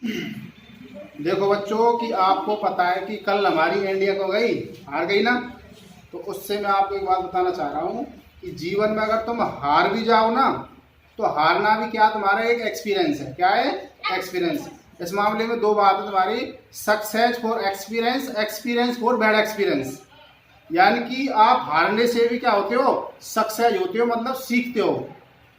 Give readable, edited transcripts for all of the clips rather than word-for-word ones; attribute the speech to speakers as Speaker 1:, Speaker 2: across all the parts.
Speaker 1: देखो बच्चों कि आपको पता है कि कल हमारी इंडिया को गई हार गई ना। तो उससे मैं आपको एक बात बताना चाह रहा हूँ कि जीवन में अगर तुम हार भी जाओ ना तो हारना भी क्या तुम्हारा एक एक्सपीरियंस है। क्या है? एक्सपीरियंस। इस मामले में दो बात है तुम्हारी, success for experience, experience for bad experience. यानी कि आप हारने से भी क्या होते हो? सक्सेस होते हो, मतलब सीखते हो।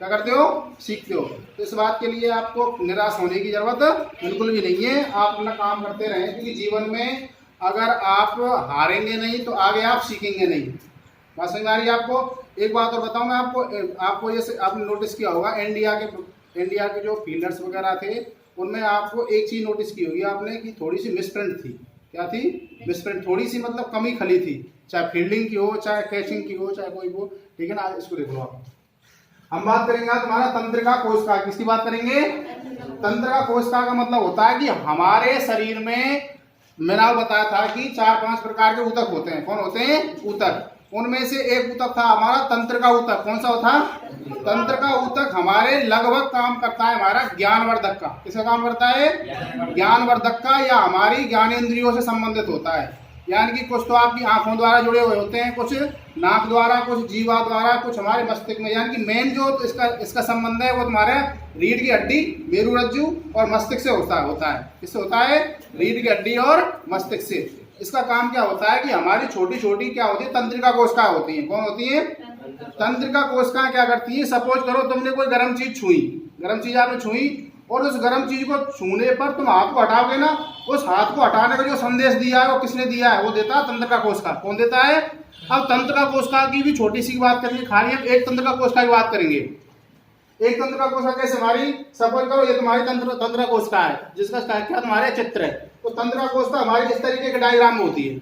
Speaker 1: क्या करते हो? सीखते हो। तो इस बात के लिए आपको निराश होने की जरूरत बिल्कुल भी नहीं है। आप अपना काम करते रहें, क्योंकि जीवन में अगर आप हारेंगे नहीं तो आगे आप सीखेंगे नहीं। बात समझ में आ रही है आपको? एक बात और बताऊं मैं आपको। आपको जैसे आपने नोटिस किया होगा इंडिया के जो फील्डर्स वगैरह थे उनमें आपको एक चीज नोटिस की होगी आपने कि थोड़ी सी मिसप्रिंट थी। क्या थी? मिसप्रिंट, थोड़ी सी मतलब कमी खली थी, चाहे फील्डिंग की हो, चाहे कैचिंग की हो, चाहे कोई हो। ठीक है ना? इसको देख लो आप। हम बात करेंगे आज तुम्हारा तंत्रिका कोशिका। किसकी बात करेंगे? तंत्रिका कोशिका का मतलब होता है कि हमारे शरीर में, मैंने आपको बताया था कि 4-5 प्रकार के ऊतक होते हैं। कौन होते हैं? ऊतक। उनमें से एक ऊतक था हमारा तंत्रिका ऊतक। कौन सा था? तंत्रिका ऊतक हमारे लगभग काम करता है हमारा ज्ञानवर्धक का। किसका काम करता है? ज्ञानवर्धक का, या हमारी ज्ञानेंद्रियों से संबंधित होता है। यानी कि कुछ तो आपकी आंखों द्वारा जुड़े हुए होते हैं, कुछ नाक द्वारा, कुछ जीवा द्वारा, कुछ हमारे मस्तिष्क में। यानी कि मेन जो इसका संबंध है वो तुम्हारे रीढ़ की हड्डी, मेरुरज्जु और मस्तिष्क से होता है। किससे होता है? रीढ़ की हड्डी और मस्तिष्क से। इसका काम क्या होता है कि हमारी छोटी छोटी क्या होती है? तंत्रिका कोशिकाएं होती हैं। कौन होती है? तंत्रिका कोशिकाएं क्या करती है? सपोज करो तुमने कोई गर्म चीज छुई, गर्म चीज आपने छुई, और उस गर्म चीज को छूने पर तुम हाथ को हटाओगे ना, उस हाथ को हटाने का जो संदेश दिया है वो किसने दिया है? वो देता है तंत्रिका कोशिका। कौन देता है? अब तंत्रिका कोशिका की भी छोटी सी बात करेंगे, खाली हम एक तंत्रिका कोशिका की बात करेंगे। एक तंत्रिका कोशिका कैसे हमारी? सपोज करो ये तुम्हारी तंत्रिका कोशिका है, जिसका क्या तुम्हारे चित्र है। तो तंत्रिका कोशिका हमारी इस तरीके के डायग्राम में होती है।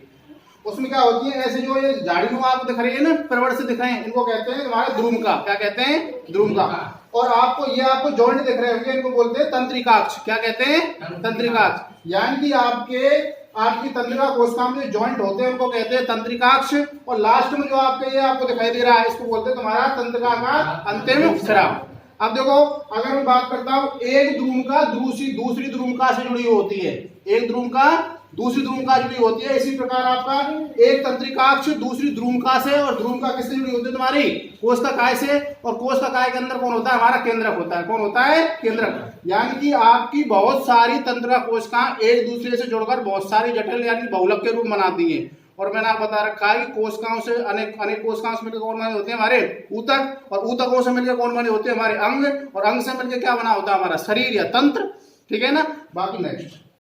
Speaker 1: उसमें क्या होती है? ऐसे जो ये झाड़ी में आपको दिख रही है ना, प्रवर्ण से दिख रहे हैं, इनको कहते हैं तुम्हारे ध्रुमका। क्या कहते हैं? ध्रुमका। और आपको जॉइंट दिख रहे होंगे, इनको बोलते हैं तंत्रिकाक्ष। क्या कहते हैं? तंत्रिकाक्ष। यानी कि आपकी तंत्रिका कोशिका में जो जॉइंट होते हैं उनको कहते हैं तंत्रिकाक्ष। और लास्ट में जो आपको दिखाई दे रहा है, इसको बोलते हैं तुम्हारा तंत्रिका का अंतिम सिरा। अब देखो, अगर मैं बात करता हूं, एक ध्रुमका दूसरी ध्रुमका से जुड़ी होती है। एक ध्रुमका दूसरी ध्रुमका जुड़ी होती है। इसी प्रकार आपका एक तंत्रिकाक्ष दूसरी ध्रुमका से, और ध्रुमका किससे जुड़ी होती है? तुम्हारी कोशिकाएं से। और कोशिकाएं के अंदर कौन होता है? हमारा केंद्रक होता है। कौन होता है? केंद्रक। यानी कि आपकी बहुत सारी तंत्रिका कोशिकाएं एक दूसरे से जुड़कर बहुत सारी जटिल यानी बहुलक के रूप बनाती हैं। और मैंने आपको बता रखा है कि कोशिकाओं से अनेक कोशिकाओं से मिलकर कौन बने होते हैं? हमारे ऊतक। और ऊतकों से मिलकर कौन बने होते हैं? हमारे अंग। और अंग से मिलकर क्या बना होता है? हमारा शरीर या तंत्र। ठीक है ना? बाकी नेक्स्ट